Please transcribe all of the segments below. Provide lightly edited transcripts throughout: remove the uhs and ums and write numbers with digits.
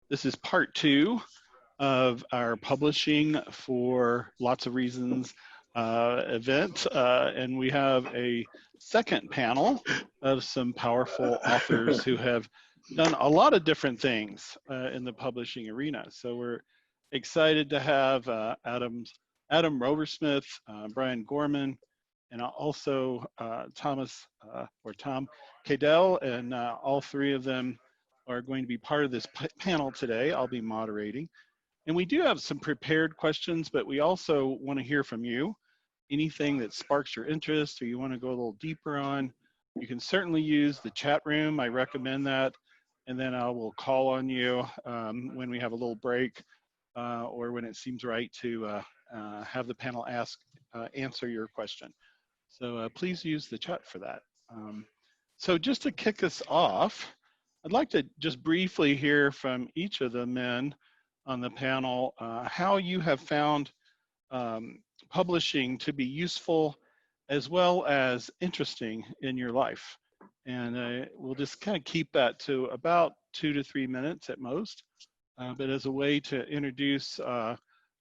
This is part 2 of our Publishing for Lots of Reasons event, and we have a second panel of some powerful authors who have done a lot of different things in the publishing arena. So we're excited to have Adam Robersmith, Brian Gorman, and also Tom Cadell, and all three of them are going to be part of this panel today. I'll be moderating. And we do have some prepared questions, but we also want to hear from you. Anything that sparks your interest or you want to go a little deeper on, you can certainly use the chat room. I recommend that. And then I will call on you when we have a little break or when it seems right to have the panel answer your question. So please use the chat for that. So just to kick us off, I'd like to just briefly hear from each of the men on the panel how you have found publishing to be useful as well as interesting in your life. And we'll just kind of keep that to about 2 to 3 minutes at most, but as a way to introduce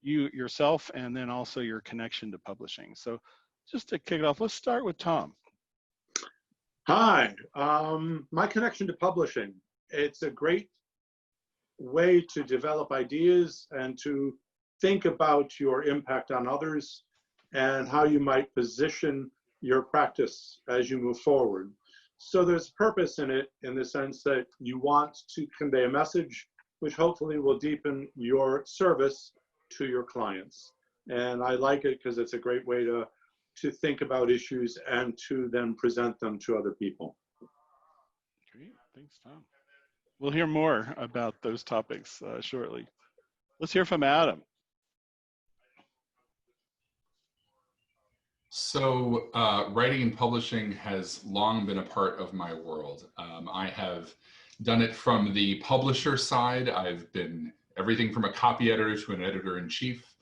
yourself and then also your connection to publishing. So just to kick it off, let's start with Tom. Hi, my connection to publishing. It's a great way to develop ideas and to think about your impact on others and how you might position your practice as you move forward. So there's purpose in it in the sense that you want to convey a message which hopefully will deepen your service to your clients. And I like it because it's a great way to think about issues and to then present them to other people. Great, thanks, Tom. We'll hear more about those topics shortly. Let's hear from Adam. So writing and publishing has long been a part of my world. I have done it from the publisher side. I've been everything from a copy editor to an editor-in-chief.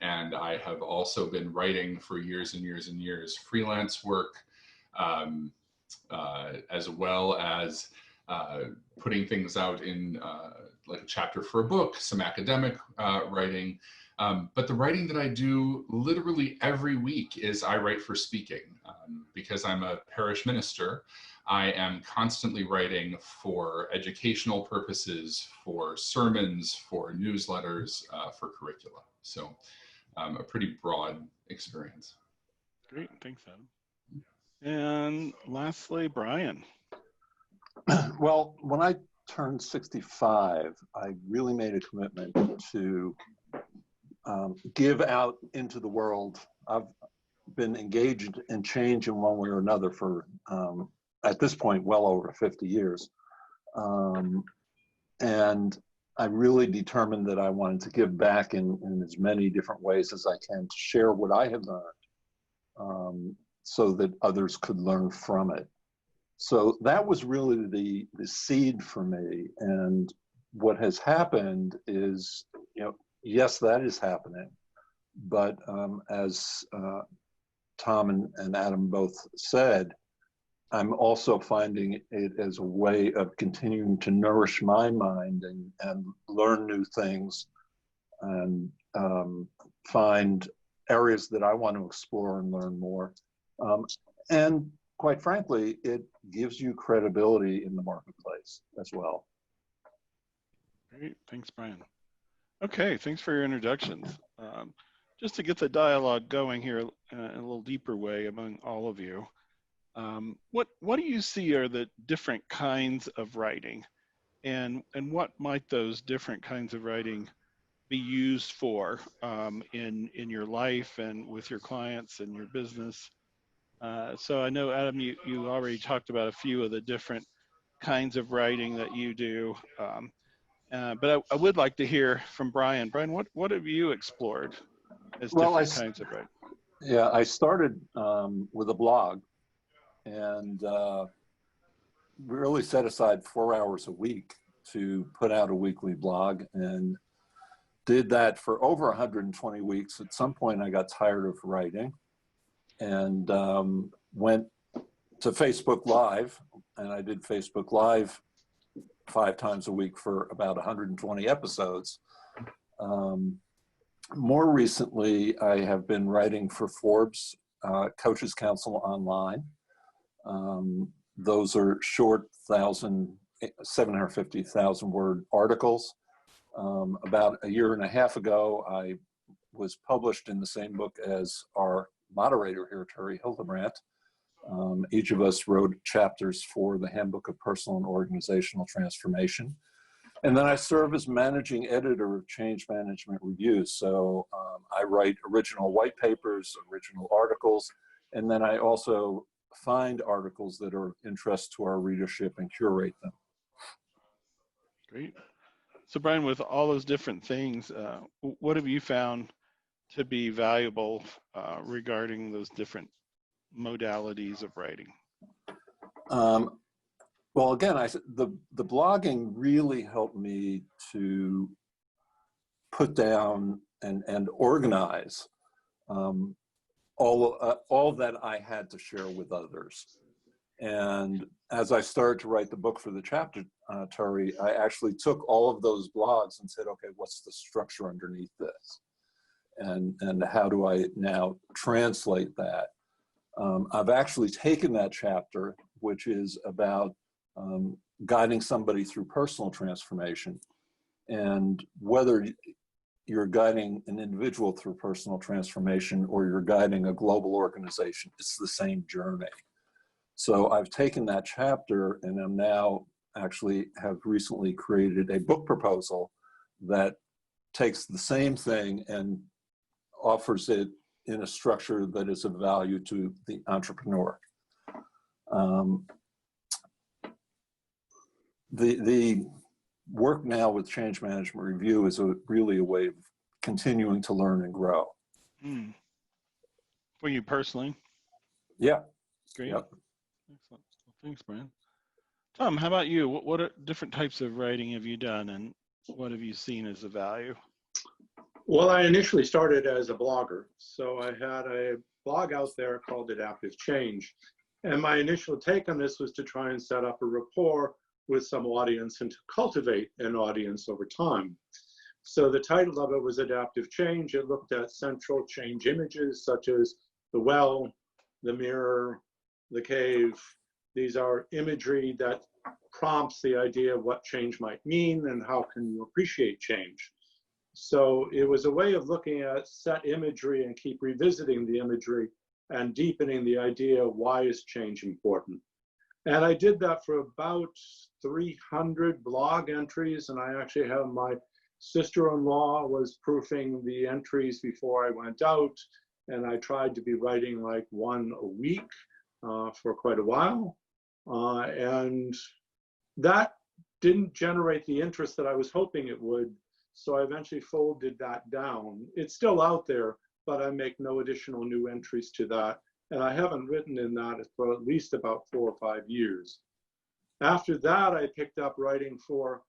And I have also been writing for years and years and years, freelance work, as well as putting things out in like a chapter for a book, some academic writing. But the writing that I do literally every week is I write for speaking. Because I'm a parish minister, I am constantly writing for educational purposes, for sermons, for newsletters, for curricula. So a pretty broad experience. Great, thanks, Adam. And lastly, Brian. Well, when I turned 65, I really made a commitment to give out into the world. I've been engaged in change in one way or another for, at this point, well over 50 years. And I really determined that I wanted to give back in as many different ways as I can to share what I have learned so that others could learn from it. So that was really the seed for me. And what has happened is, yes, that is happening. But as Tom and Adam both said, I'm also finding it as a way of continuing to nourish my mind and learn new things and find areas that I want to explore and learn more. And quite frankly, it gives you credibility in the marketplace as well. Great, thanks, Brian. Okay, thanks for your introductions. Just to get the dialogue going here in a little deeper way among all of you. What do you see are the different kinds of writing, and what might those different kinds of writing be used for in your life and with your clients and your business? So I know, Adam, you already talked about a few of the different kinds of writing that you do, but I would like to hear from Brian. Brian, what have you explored as different kinds of writing? Yeah, I started with a blog. And really set aside 4 hours a week to put out a weekly blog, and did that for over 120 weeks. At some point, I got tired of writing and went to Facebook Live, and I did Facebook Live 5 times a week for about 120 episodes. More recently, I have been writing for Forbes, Coaches Council Online. Those are short 750,000 word articles. About a year and a half ago, I was published in the same book as our moderator here, Terry Hildebrandt. Each of us wrote chapters for the Handbook of Personal and Organizational Transformation. And then I serve as managing editor of Change Management Reviews. So I write original white papers, original articles, and then I also find articles that are of interest to our readership and curate them. Great. So Brian, with all those different things, what have you found to be valuable regarding those different modalities of writing? Well, again, the blogging really helped me to put down and organize all that I had to share with others. And as I started to write the book for the chapter, Terry, I actually took all of those blogs and said, okay, what's the structure underneath this? And how do I now translate that? I've actually taken that chapter, which is about guiding somebody through personal transformation. And whether you're guiding an individual through personal transformation or you're guiding a global organization, it's the same journey. So I've taken that chapter and I'm now actually have recently created a book proposal that takes the same thing and offers it in a structure that is of value to the entrepreneur. The work now with Change Management Review is really a way of continuing to learn and grow. For you personally? Yeah. Great. Yep. Excellent. Well, thanks, Brian. Tom, how about you? What different types of writing have you done and what have you seen as a value? Well, I initially started as a blogger. So I had a blog out there called Adaptive Change. And my initial take on this was to try and set up a rapport with some audience and to cultivate an audience over time. So the title of it was Adaptive Change. It looked at central change images such as the well, the mirror, the cave. These are imagery that prompts the idea of what change might mean and how can you appreciate change. So it was a way of looking at set imagery and keep revisiting the imagery and deepening the idea of why is change important. And I did that for about 300 blog entries, and I actually have my sister-in-law was proofing the entries before I went out, and I tried to be writing like one a week for quite a while. And that didn't generate the interest that I was hoping it would, so I eventually folded that down. It's still out there, but I make no additional new entries to that. And I haven't written in that for at least about 4 or 5 years. After that, I picked up writing for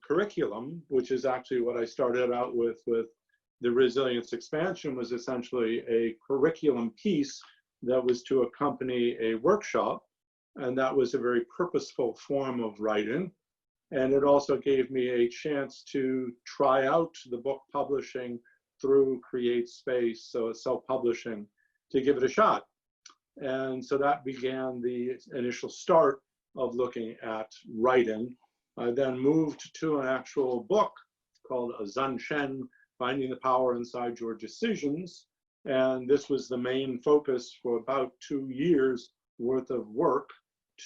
curriculum, which is actually what I started out with the Resilience Expansion, was essentially a curriculum piece that was to accompany a workshop. And that was a very purposeful form of writing. And it also gave me a chance to try out the book publishing through Create Space, so it's self-publishing, to give it a shot. And so that began the initial start of looking at writing. I then moved to an actual book called Zanshin, Finding the Power Inside Your Decisions. And this was the main focus for about 2 years worth of work,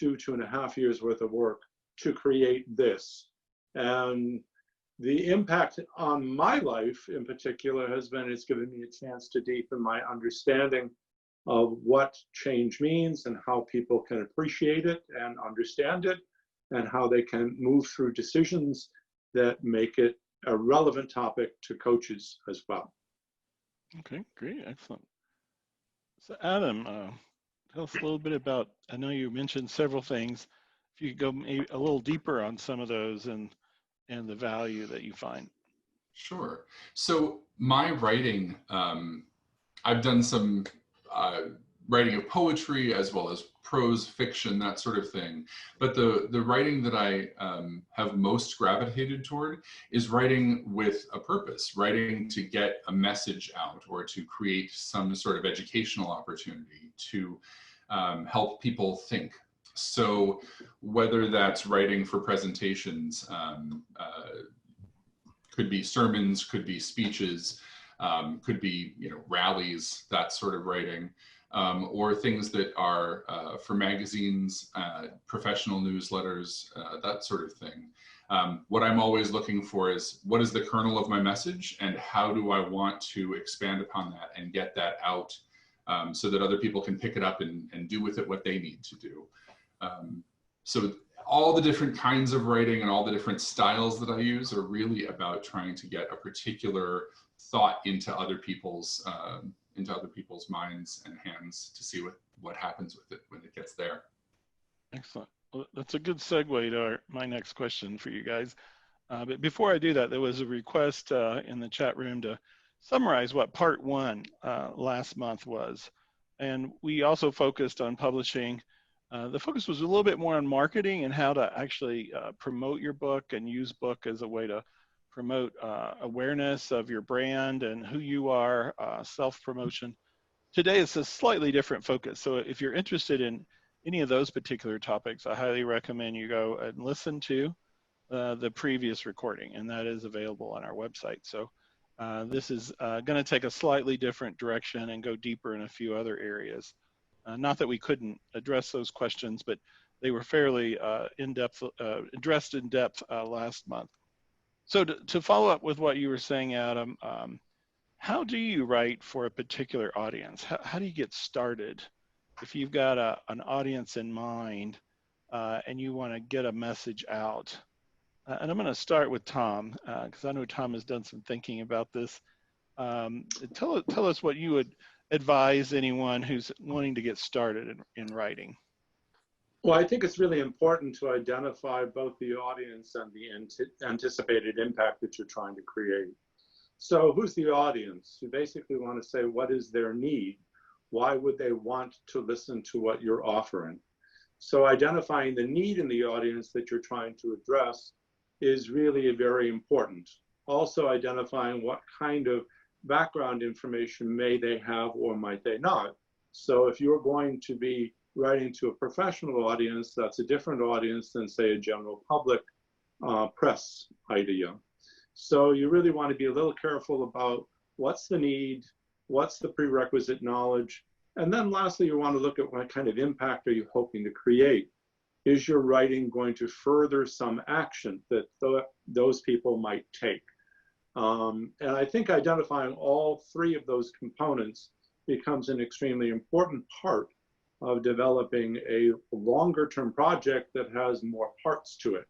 2.5 years worth of work to create this. And the impact on my life in particular has been, it's given me a chance to deepen my understanding of what change means and how people can appreciate it and understand it and how they can move through decisions that make it a relevant topic to coaches as well. Okay, great, excellent. So Adam, tell us a little bit about, I know you mentioned several things. If you could go maybe a little deeper on some of those and the value that you find. Sure. So my writing, I've done some writing of poetry as well as prose fiction, that sort of thing. But the writing that I have most gravitated toward is writing with a purpose, writing to get a message out or to create some sort of educational opportunity to help people think. So whether that's writing for presentations, could be sermons, could be speeches, could be rallies, that sort of writing, or things that are for magazines, professional newsletters, that sort of thing. What I'm always looking for is what is the kernel of my message and how do I want to expand upon that and get that out so that other people can pick it up and do with it what they need to do. So all the different kinds of writing and all the different styles that I use are really about trying to get a particular thought into other people's minds and hands to see what happens with it when it gets there. Excellent. Well, that's a good segue to my next question for you guys. But before I do that, there was a request in the chat room to summarize what part one last month was. And we also focused on publishing. The focus was a little bit more on marketing and how to actually promote your book and use book as a way to promote awareness of your brand and who you are, self-promotion. Today it's a slightly different focus. So if you're interested in any of those particular topics, I highly recommend you go and listen to the previous recording, and that is available on our website. So this is going to take a slightly different direction and go deeper in a few other areas. Not that we couldn't address those questions, but they were fairly in-depth, addressed in depth last month. So to follow up with what you were saying, Adam, how do you write for a particular audience? How do you get started? If you've got an audience in mind and you want to get a message out, and I'm going to start with Tom, because I know Tom has done some thinking about this. Tell us what you would advise anyone who's wanting to get started in writing. Well, I think it's really important to identify both the audience and the anticipated impact that you're trying to create. So who's the audience? You basically want to say, what is their need? Why would they want to listen to what you're offering? So identifying the need in the audience that you're trying to address is really very important. Also identifying what kind of background information may they have or might they not. So if you're going to be writing to a professional audience, that's a different audience than, say, a general public press idea. So you really want to be a little careful about what's the need, what's the prerequisite knowledge, and then lastly, you want to look at what kind of impact are you hoping to create. Is your writing going to further some action that those people might take? And I think identifying all three of those components becomes an extremely important part of developing a longer-term project that has more parts to it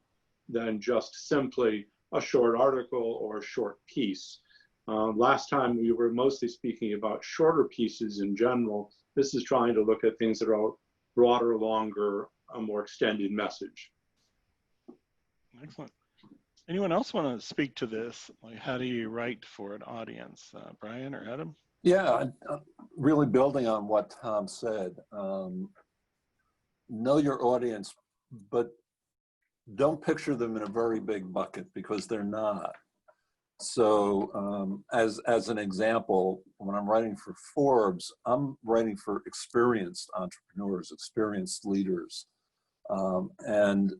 than just simply a short article or a short piece. Last time we were mostly speaking about shorter pieces in general. This is trying to look at things that are broader, longer, a more extended message. Excellent. Anyone else want to speak to this? Like, how do you write for an audience? Brian or Adam? Yeah, really building on what Tom said, know your audience, but don't picture them in a very big bucket because they're not. So as an example, when I'm writing for Forbes, I'm writing for experienced entrepreneurs, experienced leaders, and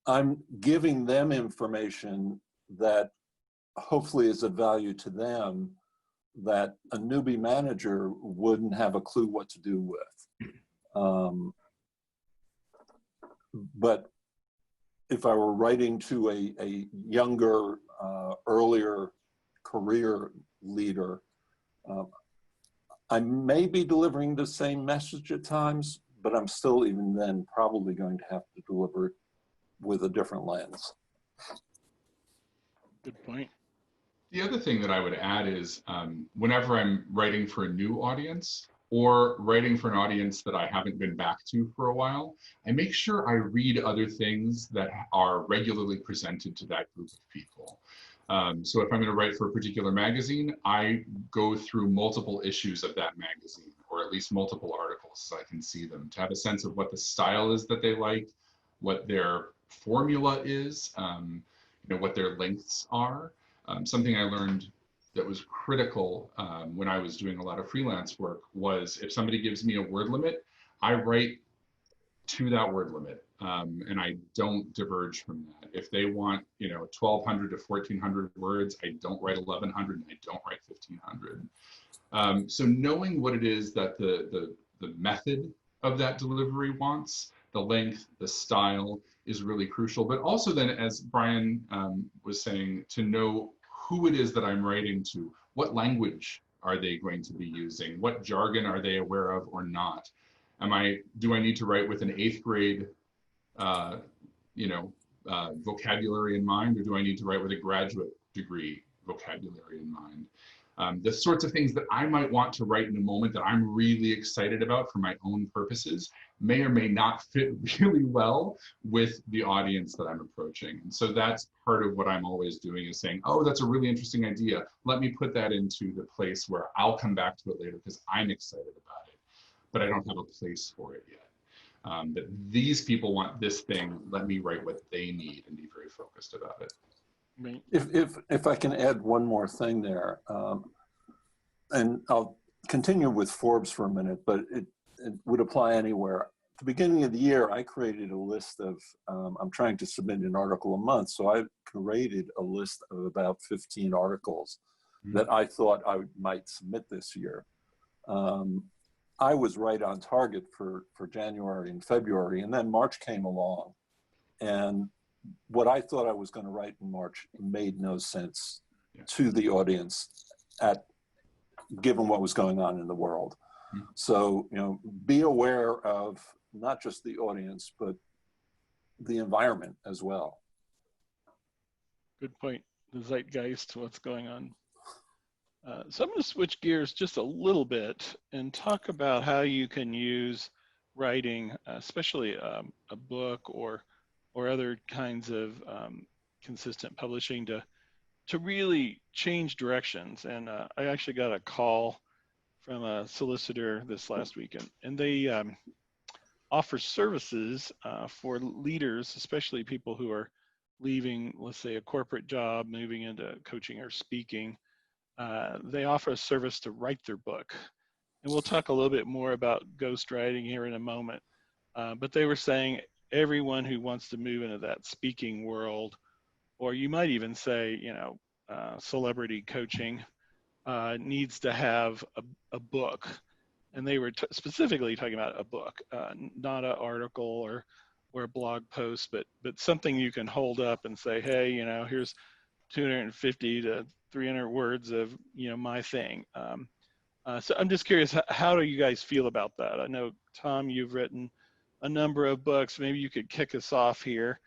I'm giving them information that hopefully is of value to them that a newbie manager wouldn't have a clue what to do with. But if I were writing to a younger, earlier career leader, I may be delivering the same message at times, but I'm still even then probably going to have to deliver it with a different lens. Good point. The other thing that I would add is whenever I'm writing for a new audience or writing for an audience that I haven't been back to for a while, I make sure I read other things that are regularly presented to that group of people. So if I'm going to write for a particular magazine, I go through multiple issues of that magazine. or at least multiple articles so I can see them, to have a sense of what the style is that they like, what their formula is, what their lengths are. Something I learned that was critical when I was doing a lot of freelance work was, if somebody gives me a word limit, I write to that word limit, and I don't diverge from that. If they want 1,200 to 1,400 words, I don't write 1,100 and I don't write 1,500. So knowing what it is that the method of that delivery wants, the length, the style, is really crucial. But also then, as Brian was saying, to know who it is that I'm writing to. What language are they going to be using? What jargon are they aware of or not? Do I need to write with an 8th grade, vocabulary in mind, or do I need to write with a graduate degree vocabulary in mind? The sorts of things that I might want to write in a moment that I'm really excited about for my own purposes may or may not fit really well with the audience that I'm approaching. And so that's part of what I'm always doing, is saying, oh, that's a really interesting idea. Let me put that into the place where I'll come back to it later because I'm excited about it, but I don't have a place for it yet. That these people want this thing, let me write what they need and be very focused about it. Right. If I can add one more thing there, and I'll continue with Forbes for a minute, but it would apply anywhere. At the beginning of the year, I created a list of, I'm trying to submit an article a month, so I created a list of about 15 articles that I thought I might submit this year. I was right on target for January and February, and then March came along, and what I thought I was going to write in March made no sense to the audience given what was going on in the world. So, be aware of not just the audience, but the environment as well. Good point. The zeitgeist, what's going on. So I'm going to switch gears just a little bit and talk about how you can use writing, especially a book or other kinds of consistent publishing to really change directions. And I actually got a call from a solicitor this last weekend, and they offer services for leaders, especially people who are leaving, let's say, a corporate job, moving into coaching or speaking. They offer a service to write their book. And we'll talk a little bit more about ghostwriting here in a moment. But they were saying everyone who wants to move into that speaking world, or you might even say, celebrity coaching, needs to have a book. And they were specifically talking about a book, not an article or a blog post, but something you can hold up and say, hey, here's 250 to 300 words of, my thing. So I'm just curious, how do you guys feel about that? I know, Tom, you've written a number of books. Maybe you could kick us off here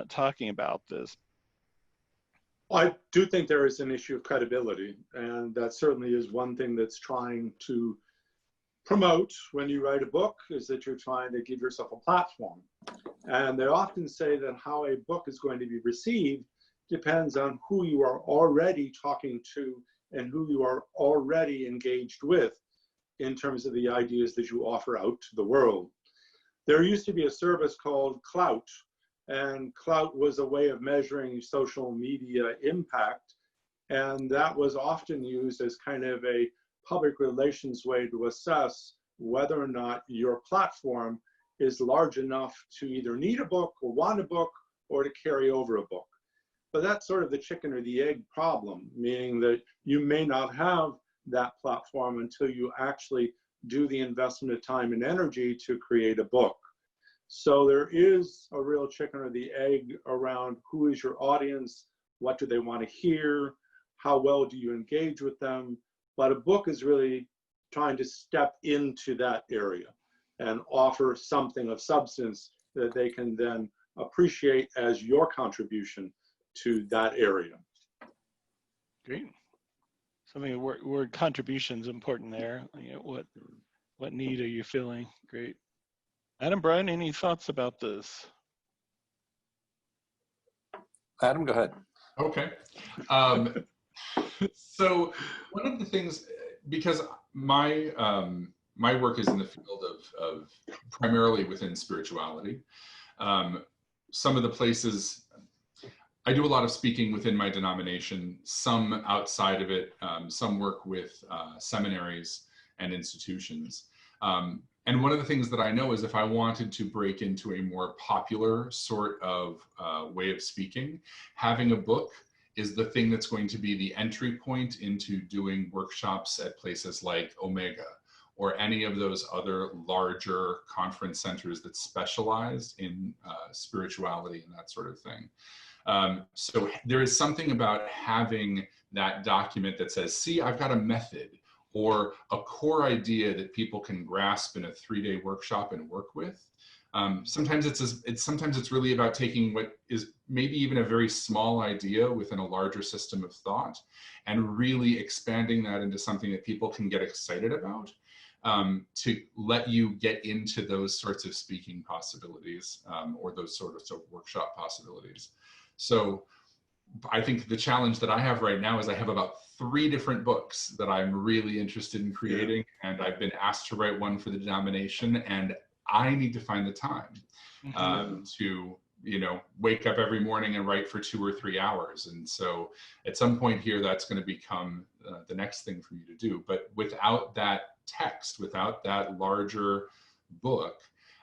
talking about this. I do think there is an issue of credibility, and that certainly is one thing that's trying to promote when you write a book, is that you're trying to give yourself a platform. And they often say that how a book is going to be received depends on who you are already talking to and who you are already engaged with in terms of the ideas that you offer out to the world. There used to be a service called Clout, and Clout was a way of measuring social media impact, and that was often used as kind of a public relations way to assess whether or not your platform is large enough to either need a book or want a book or to carry over a book. But that's sort of the chicken or the egg problem, meaning that you may not have that platform until you actually do the investment of time and energy to create a book. So there is a real chicken or the egg around who is your audience, what do they want to hear, how well do you engage with them. But a book is really trying to step into that area and offer something of substance that they can then appreciate as your contribution to that area. Great. Something, the word contribution is important there. What need are you filling? Great. Adam, Brian, any thoughts about this? Adam, go ahead. Okay. So one of the things, because my my work is in the field of primarily within spirituality. Some of the places, I do a lot of speaking within my denomination, some outside of it, some work with seminaries and institutions. And one of the things that I know is if I wanted to break into a more popular sort of way of speaking, having a book is the thing that's going to be the entry point into doing workshops at places like Omega or any of those other larger conference centers that specialize in spirituality and that sort of thing. So there is something about having that document that says, see, I've got a method or a core idea that people can grasp in a 3-day workshop and work with. Sometimes it's really about taking what is maybe even a very small idea within a larger system of thought and really expanding that into something that people can get excited about, to let you get into those sorts of speaking possibilities, or those sort of workshop possibilities. So I think the challenge that I have right now is I have about 3 different books that I'm really interested in creating, and I've been asked to write one for the denomination, and I need to find the time to, wake up every morning and write for 2 or 3 hours. And so at some point here, that's going to become the next thing for me to do. But without that text, without that larger book,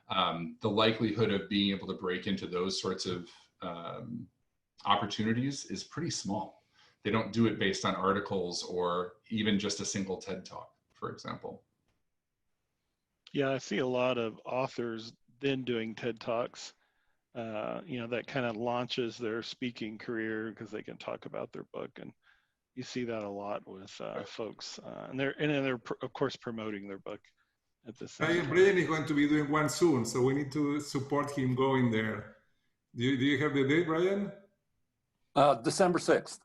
the likelihood of being able to break into those sorts of opportunities is pretty small. They don't do it based on articles or even just a single TED Talk, for example. Yeah, I see a lot of authors then doing TED Talks, that kind of launches their speaking career because they can talk about their book. And you see that a lot with folks. And they're of course promoting their book at the same time. Brian is going to be doing one soon, so we need to support him going there. Do you have the date, Brian? December 6th.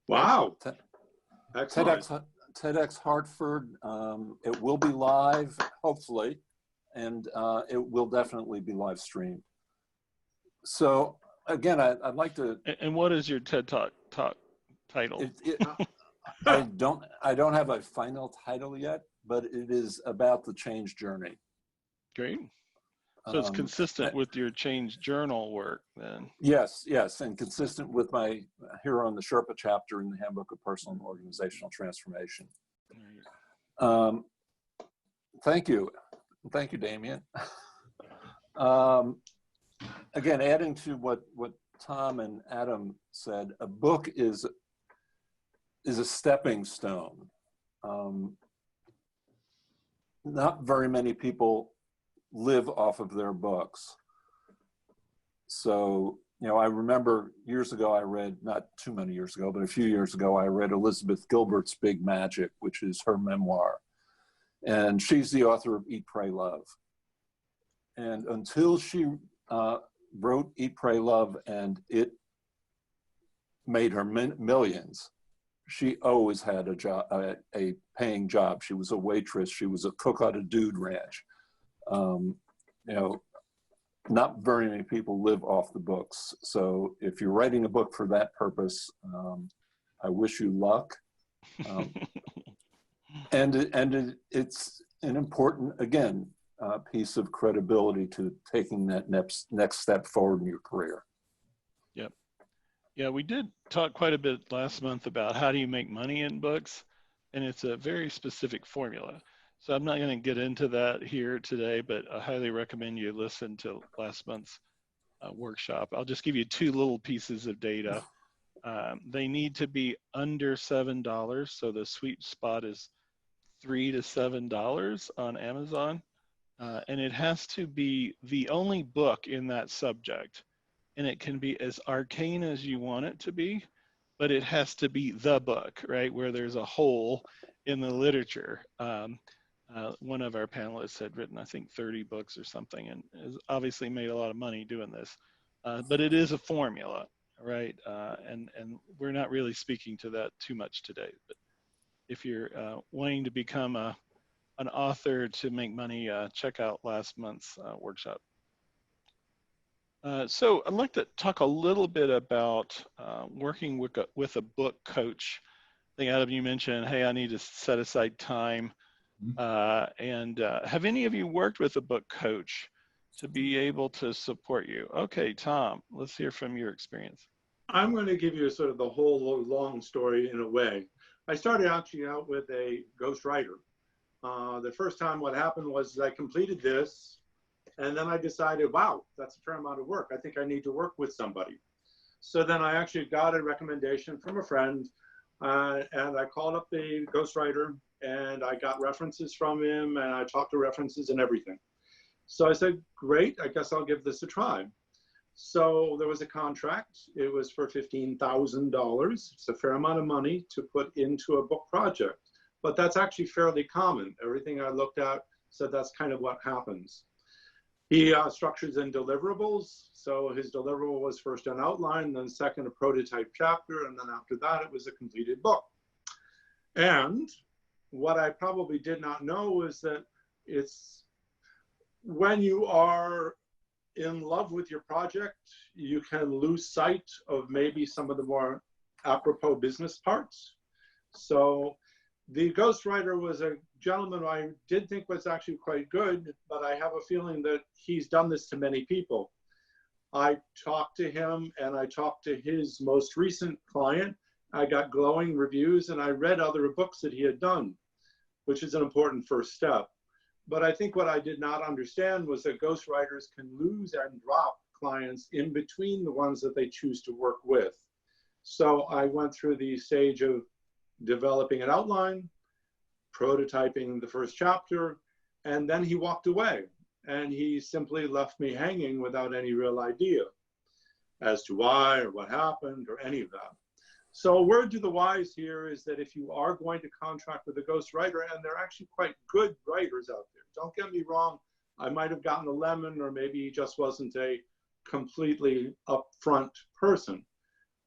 Wow. Excellent. TEDx Hartford. It will be live, hopefully, and it will definitely be live streamed. So again, I'd like to. And what is your TED Talk title? I don't have a final title yet, but it is about the change journey. Great. So it's consistent with your change journal work then? Yes, and consistent with my here on the Sherpa chapter in the Handbook of Personal and Organizational Transformation. Thank you, Damien. Again, adding to what Tom and Adam said, a book is a stepping stone. Not very many people live off of their books. So, I remember years ago I read, not too many years ago, but a few years ago, I read Elizabeth Gilbert's Big Magic, which is her memoir. And she's the author of Eat, Pray, Love. And until she wrote Eat, Pray, Love, and it made her millions, she always had a job, a paying job. She was a waitress. She was a cook at a dude ranch. Not very many people live off the books. So if you're writing a book for that purpose, I wish you luck. And it's an important, again, piece of credibility to taking that next step forward in your career. Yep. Yeah, we did talk quite a bit last month about how do you make money in books, and it's a very specific formula. So I'm not going to get into that here today, but I highly recommend you listen to last month's workshop. I'll just give you 2 little pieces of data. They need to be under $7. So the sweet spot is $3 to $7 on Amazon. And it has to be the only book in that subject. And it can be as arcane as you want it to be, but it has to be the book, right? Where there's a hole in the literature. One of our panelists had written, I think, 30 books or something, and has obviously made a lot of money doing this. But it is a formula, right? And we're not really speaking to that too much today. But if you're wanting to become an author to make money, check out last month's workshop. So I'd like to talk a little bit about working with a book coach. I think, Adam, you mentioned, hey, I need to set aside time And have any of you worked with a book coach to be able to support you? Okay, Tom, let's hear from your experience. I'm going to give you sort of the whole long story in a way. I started actually out with a ghostwriter. The first time what happened was I completed this, and then I decided, wow, that's a fair amount of work. I think I need to work with somebody. So then I actually got a recommendation from a friend, and I called up the ghostwriter, and I got references from him, and I talked to references and everything. So I said, great, I guess I'll give this a try. So there was a contract. It was for $15,000. It's a fair amount of money to put into a book project, but that's actually fairly common. Everything I looked at said that's kind of what happens. He structures in deliverables. So his deliverable was first an outline, then second a prototype chapter, and then after that it was a completed book. And what I probably did not know was that it's when you are in love with your project, you can lose sight of maybe some of the more apropos business parts. So the ghostwriter was a gentleman who I did think was actually quite good, but I have a feeling that he's done this to many people. I talked to him and I talked to his most recent client. I got glowing reviews and I read other books that he had done, which is an important first step. But I think what I did not understand was that ghostwriters can lose and drop clients in between the ones that they choose to work with. So I went through the stage of developing an outline, prototyping the first chapter, and then he walked away. And he simply left me hanging without any real idea as to why or what happened or any of that. So a word to the wise here is that if you are going to contract with a ghostwriter, and they're actually quite good writers out there, don't get me wrong, I might have gotten a lemon, or maybe he just wasn't a completely upfront person.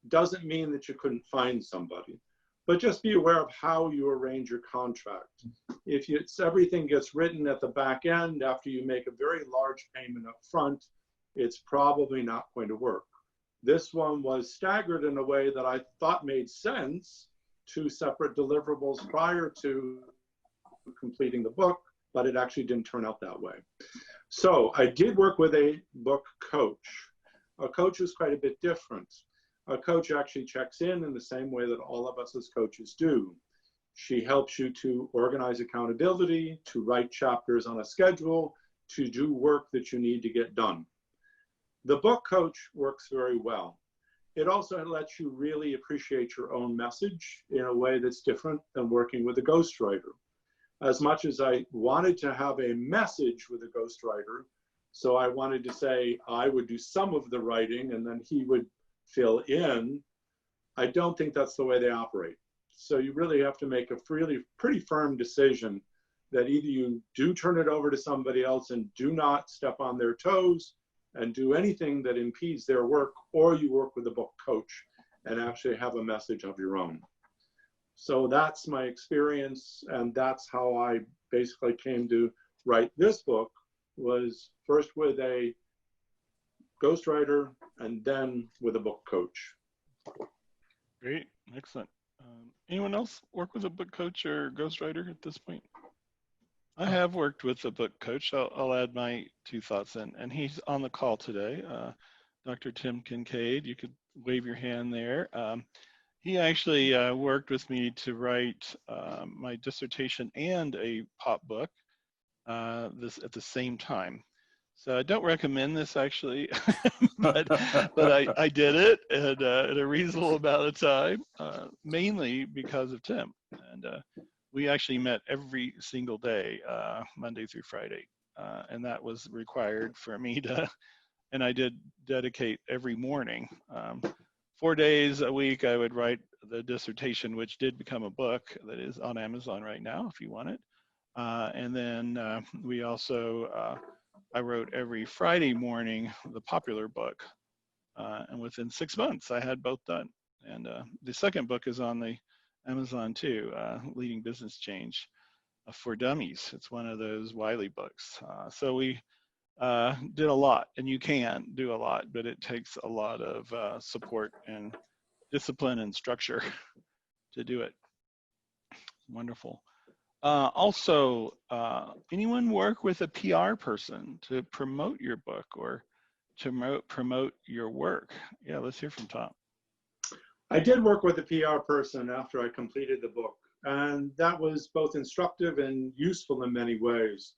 Doesn't mean that you couldn't find somebody. But just be aware of how you arrange your contract. If everything gets written at the back end after you make a very large payment up front, it's probably not going to work. This one was staggered in a way that I thought made sense, 2 separate deliverables prior to completing the book, but it actually didn't turn out that way. So I did work with a book coach. A coach is quite a bit different. A coach actually checks in the same way that all of us as coaches do. She helps you to organize accountability, to write chapters on a schedule, to do work that you need to get done. The book coach works very well. It also lets you really appreciate your own message in a way that's different than working with a ghostwriter. As much as I wanted to have a message with a ghostwriter, so I wanted to say I would do some of the writing and then he would fill in, I don't think that's the way they operate. So you really have to make a really pretty firm decision that either you do turn it over to somebody else and do not step on their toes and do anything that impedes their work, or you work with a book coach and actually have a message of your own. So that's my experience, and that's how I basically came to write this book, was first with a ghostwriter and then with a book coach. Great, excellent. Anyone else work with a book coach or ghostwriter at this point? I have worked with a book coach. I'll add my 2 thoughts in, and he's on the call today. Dr. Tim Kincaid, you could wave your hand there. He actually worked with me to write my dissertation and a pop book this at the same time. So I don't recommend this actually, but I did it in a reasonable amount of time, mainly because of Tim. And we actually met every single day, Monday through Friday. And that was required for me to, and I did dedicate every morning. 4 days a week, I would write the dissertation, which did become a book that is on Amazon right now, if you want it. And then we also, I wrote every Friday morning the popular book. And within 6 months, I had both done. And the second book is on the Amazon too, Leading Business Change for Dummies. It's one of those Wiley books. So we did a lot, and you can do a lot, but it takes a lot of support and discipline and structure to do it. Wonderful. Also, anyone work with a PR person to promote your book or to promote your work? Yeah, let's hear from Tom. I did work with a PR person after I completed the book, and that was both instructive and useful in many ways.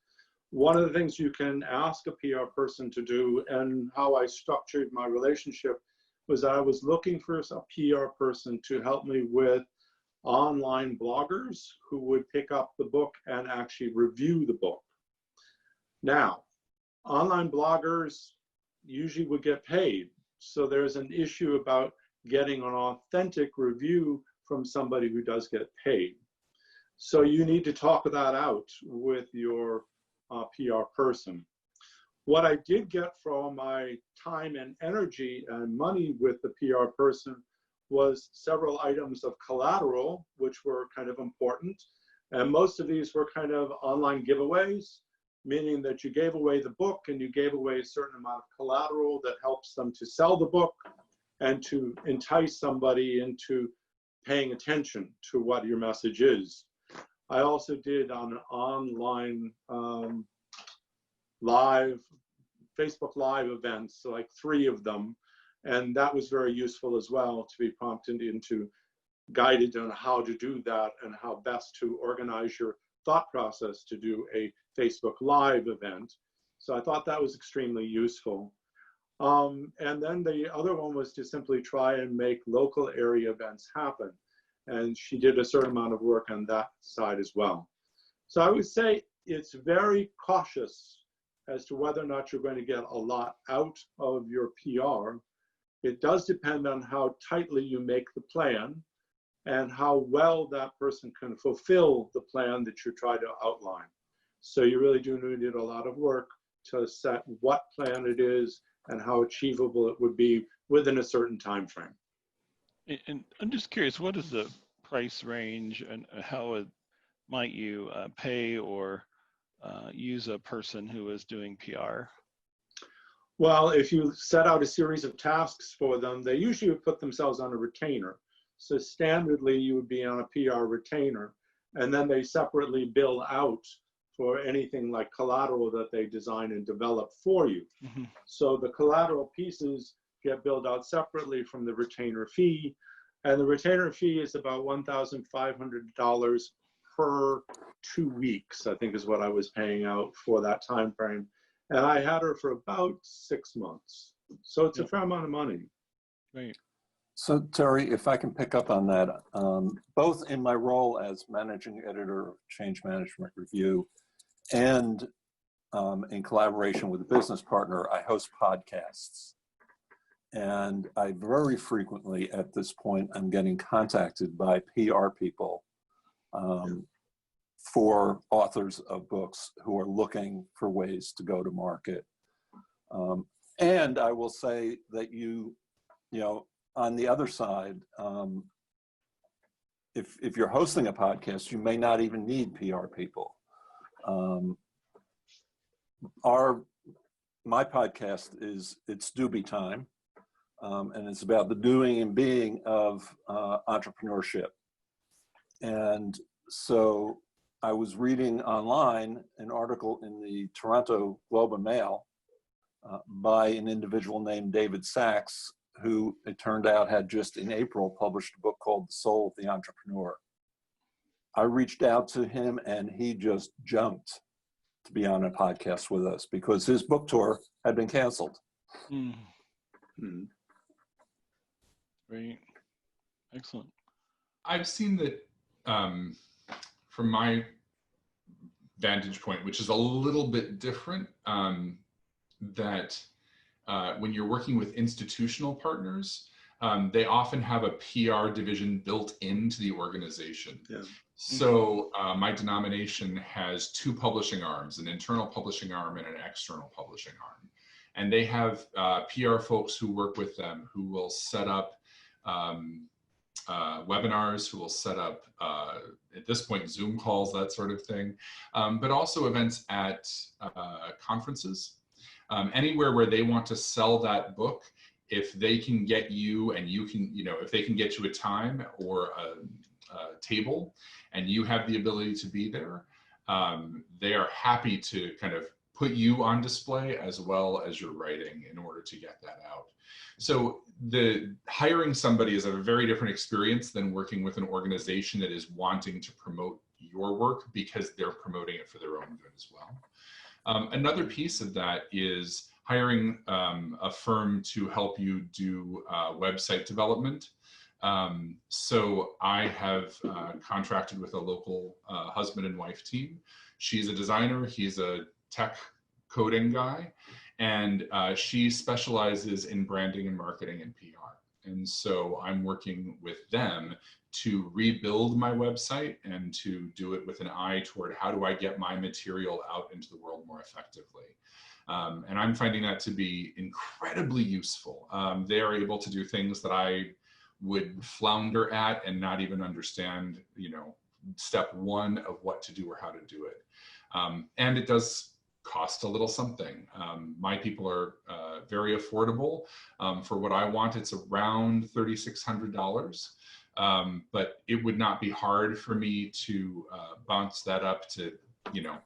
One of the things you can ask a PR person to do, and how I structured my relationship, was I was looking for a PR person to help me with online bloggers who would pick up the book and actually review the book. Now, online bloggers usually would get paid, so there's an issue about getting an authentic review from somebody who does get paid. So you need to talk that out with your PR person. What I did get for my time and energy and money with the PR person was several items of collateral, which were kind of important. And most of these were kind of online giveaways, meaning that you gave away the book and you gave away a certain amount of collateral that helps them to sell the book and to entice somebody into paying attention to what your message is. I also did on an online Facebook Live events, so like 3 of them. And that was very useful as well, to be prompted into, guided on how to do that and how best to organize your thought process to do a Facebook Live event. So I thought that was extremely useful. And then the other one was to simply try and make local area events happen. And she did a certain amount of work on that side as well. So I would say it's very cautious as to whether or not you're going to get a lot out of your PR. It does depend on how tightly you make the plan and how well that person can fulfill the plan that you try to outline. So you really do need a lot of work to set what plan it is and how achievable it would be within a certain time frame. And I'm just curious, what is the price range and how might you pay or use a person who is doing PR? Well, if you set out a series of tasks for them, they usually would put themselves on a retainer. So standardly, you would be on a PR retainer, and then they separately bill out for anything like collateral that they design and develop for you. Mm-hmm. So the collateral pieces get billed out separately from the retainer fee, and the retainer fee is about $1,500 per 2 weeks, I think is what I was paying out for that time frame. And I had her for about 6 months. So it's a fair amount of money. Right. So Terry, if I can pick up on that, both in my role as managing editor of Change Management Review and in collaboration with a business partner, I host podcasts. And I very frequently at this point, I'm getting contacted by PR people for authors of books who are looking for ways to go to market. And I will say that you know, on the other side, if you're hosting a podcast, you may not even need PR people. My podcast it's Doobie Time, and it's about the doing and being of entrepreneurship. And so I was reading online an article in the Toronto Globe and Mail by an individual named David Sachs, who it turned out had just in April published a book called The Soul of the Entrepreneur. I reached out to him and he just jumped to be on a podcast with us because his book tour had been canceled. Mm-hmm. Great. Excellent. I've seen that from my vantage point, which is a little bit different, that when you're working with institutional partners, they often have a PR division built into the organization. Yeah. So my denomination has 2 publishing arms, an internal publishing arm and an external publishing arm. And they have PR folks who work with them who will set up webinars, who will set up, at this point, Zoom calls, that sort of thing, but also events at conferences. Anywhere where they want to sell that book, if they can get you and you can, if they can get you a time or a table and you have the ability to be there, they are happy to kind of put you on display as well as your writing in order to get that out. So the hiring somebody is a very different experience than working with an organization that is wanting to promote your work because they're promoting it for their own good as well. Another piece of that is hiring a firm to help you do website development. So I have contracted with a local husband and wife team. She's a designer, he's a tech coding guy, and she specializes in branding and marketing and PR. And so I'm working with them to rebuild my website and to do it with an eye toward how do I get my material out into the world more effectively. And I'm finding that to be incredibly useful. They are able to do things that I would flounder at and not even understand, you know, step one of what to do or how to do it. And it does cost a little something. My people are very affordable. For what I want, it's around $3,600. But it would not be hard for me to bounce that up to, you know,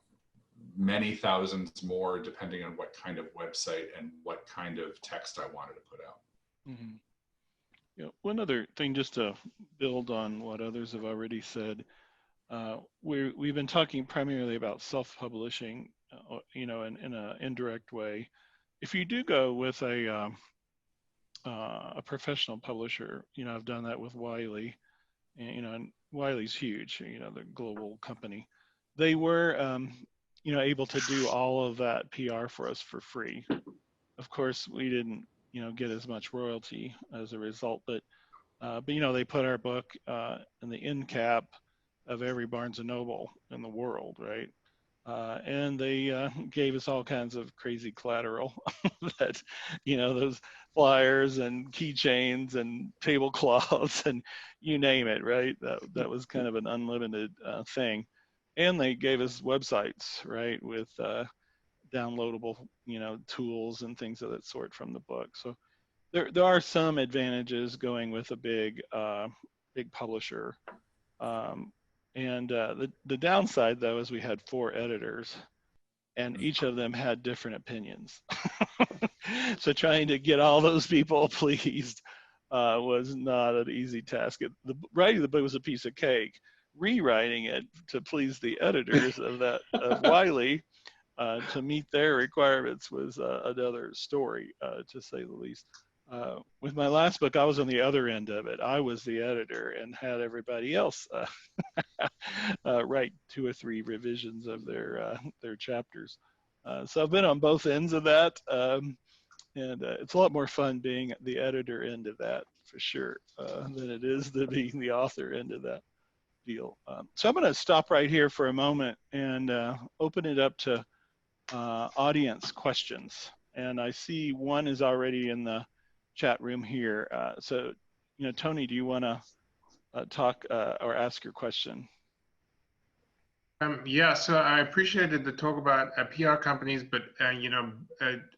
many thousands more, depending on what kind of website and what kind of text I wanted to put out. Mm-hmm. Yeah, one other thing, just to build on what others have already said, we've been talking primarily about self-publishing, you know, in an indirect way. If you do go with a professional publisher, you know, I've done that with Wiley, and, you know, and Wiley's huge, you know, the global company. They were, you know, able to do all of that PR for us for free. Of course, we didn't, you know, get as much royalty as a result, but you know, they put our book in the end cap of every Barnes and Noble in the world, right? And they gave us all kinds of crazy collateral that, you know, those flyers and keychains and tablecloths and you name it, right? That was kind of an unlimited thing. And they gave us websites, right, with downloadable, you know, tools and things of that sort from the book. So there are some advantages going with a big publisher. And the downside, though, is we had 4 editors, and each of them had different opinions. So trying to get all those people pleased was not an easy task. Writing the book was a piece of cake. Rewriting it to please the editors of Wiley to meet their requirements was another story, to say the least. With my last book, I was on the other end of it. I was the editor and had everybody else write 2 or 3 revisions of their chapters. So I've been on both ends of that, and it's a lot more fun being at the editor end of that, for sure, than it is to being the author end of that deal. So I'm going to stop right here for a moment and open it up to audience questions. And I see one is already in the chat room here. So, you know, Tony, do you want to talk or ask your question? Yeah, so I appreciated the talk about PR companies, but you know,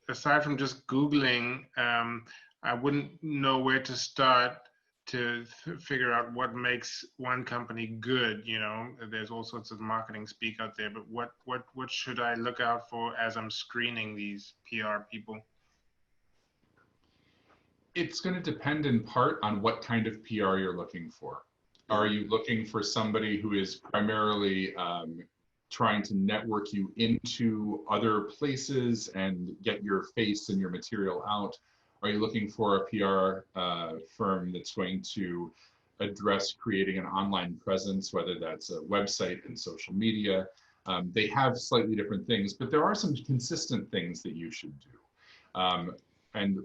aside from just Googling, I wouldn't know where to start to figure out what makes one company good. You know, there's all sorts of marketing speak out there, but what should I look out for as I'm screening these PR people? It's going to depend in part on what kind of PR you're looking for. Are you looking for somebody who is primarily trying to network you into other places and get your face and your material out? Are you looking for a PR firm that's going to address creating an online presence, whether that's a website and social media? They have slightly different things, but there are some consistent things that you should do. And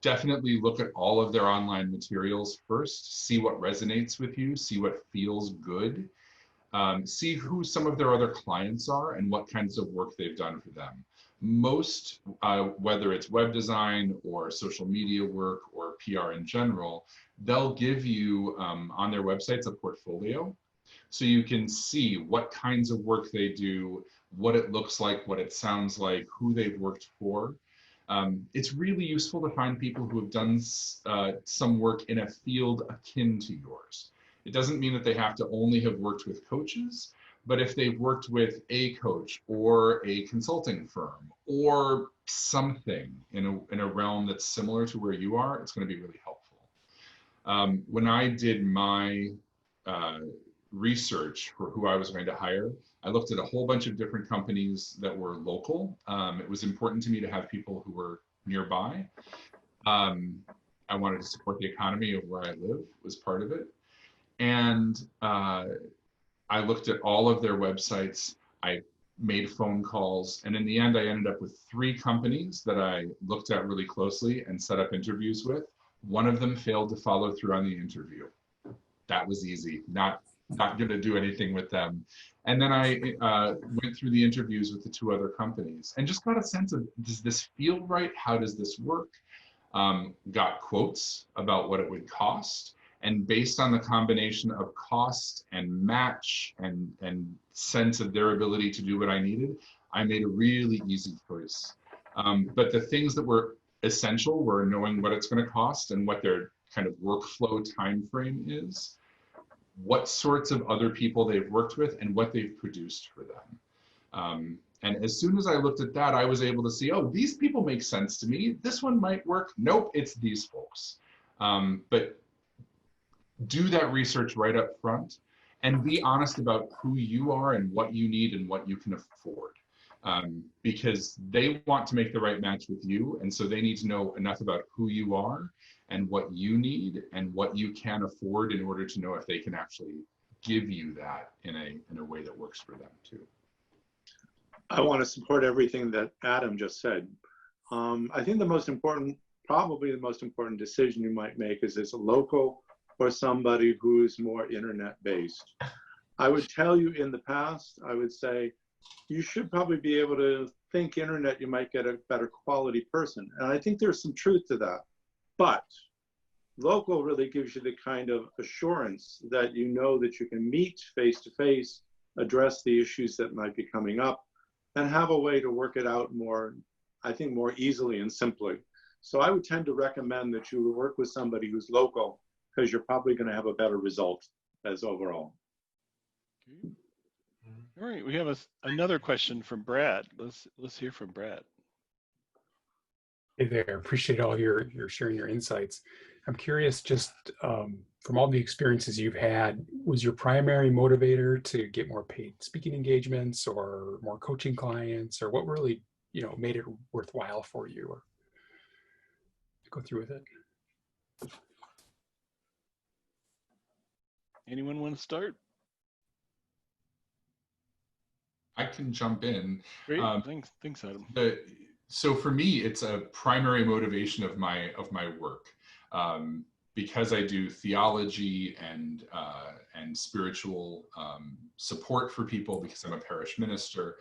definitely look at all of their online materials first, see what resonates with you, see what feels good, see who some of their other clients are and what kinds of work they've done for them. Most, whether it's web design or social media work or PR in general, they'll give you on their websites a portfolio. So you can see what kinds of work they do, what it looks like, what it sounds like, who they've worked for. It's really useful to find people who have done some work in a field akin to yours. It doesn't mean that they have to only have worked with coaches, but if they've worked with a coach or a consulting firm or something in a realm that's similar to where you are, it's going to be really helpful. When I did my research for who I was going to hire, I looked at a whole bunch of different companies that were local. It was important to me to have people who were nearby. I wanted to support the economy of where I live, was part of it. And I looked at all of their websites. I made phone calls. And in the end, I ended up with 3 companies that I looked at really closely and set up interviews with. One of them failed to follow through on the interview. That was easy, not going to do anything with them. And then I went through the interviews with the 2 other companies and just got a sense of, does this feel right? How does this work? Got quotes about what it would cost. And based on the combination of cost and match and sense of their ability to do what I needed, I made a really easy choice. But the things that were essential were knowing what it's going to cost and what their kind of workflow time frame is, what sorts of other people they've worked with, and what they've produced for them. And as soon as I looked at that, I was able to see, oh, these people make sense to me. This one might work. Nope, it's these folks. But do that research right up front and be honest about who you are and what you need and what you can afford. Because they want to make the right match with you. And so they need to know enough about who you are and what you need and what you can afford in order to know if they can actually give you that in a way that works for them too. I want to support everything that Adam just said. I think the most important, probably the most important decision you might make is a local or somebody who's more internet based. I would tell you in the past, I would say, you should probably be able to think internet, you might get a better quality person. And I think there's some truth to that. But local really gives you the kind of assurance that you know that you can meet face to face, address the issues that might be coming up, and have a way to work it out more, I think, more easily and simply. So I would tend to recommend that you work with somebody who's local, because you're probably going to have a better result as overall. Okay. All right, we have another question from Brad. Let's hear from Brad. Hey there, appreciate all your sharing your insights. I'm curious, just from all the experiences you've had, was your primary motivator to get more paid speaking engagements or more coaching clients, or what really, made it worthwhile for you, or go through with it? Anyone want to start? I can jump in. Great, thanks, Adam. So for me, it's a primary motivation of my work. Because I do theology and spiritual support for people, because I'm a parish minister,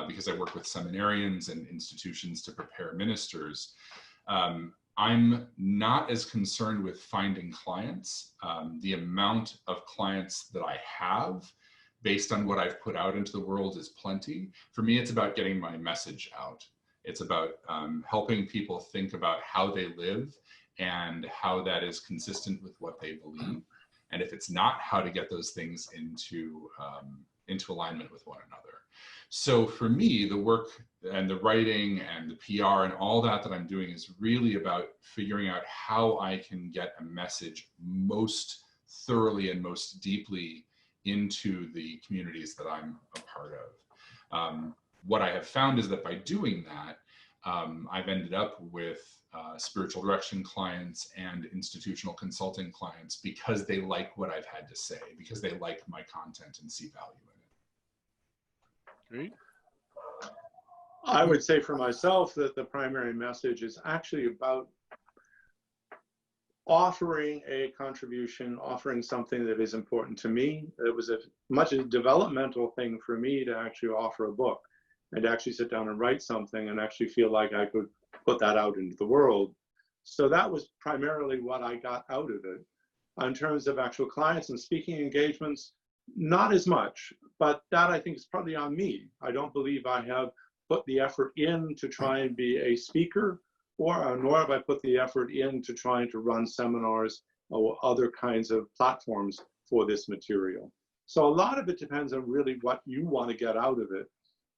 because I work with seminarians and institutions to prepare ministers, I'm not as concerned with finding clients. The amount of clients that I have based on what I've put out into the world is plenty. For me, it's about getting my message out. It's about helping people think about how they live and how that is consistent with what they believe. And if it's not, how to get those things into alignment with one another. So for me, the work and the writing and the PR and all that I'm doing is really about figuring out how I can get a message most thoroughly and most deeply into the communities that I'm a part of. What I have found is that by doing that, I've ended up with spiritual direction clients and institutional consulting clients because they like what I've had to say, because they like my content and see value in it. Great. I would say for myself that the primary message is actually about offering a contribution, offering something that is important to me. It was much a developmental thing for me to actually offer a book and to actually sit down and write something and actually feel like I could put that out into the world. So that was primarily what I got out of it. In terms of actual clients and speaking engagements, not as much, but that I think is partly on me. I don't believe I have put the effort in to try and be a speaker, nor have I put the effort in to trying to run seminars or other kinds of platforms. for this material. So a lot of it depends on really what you want to get out of it.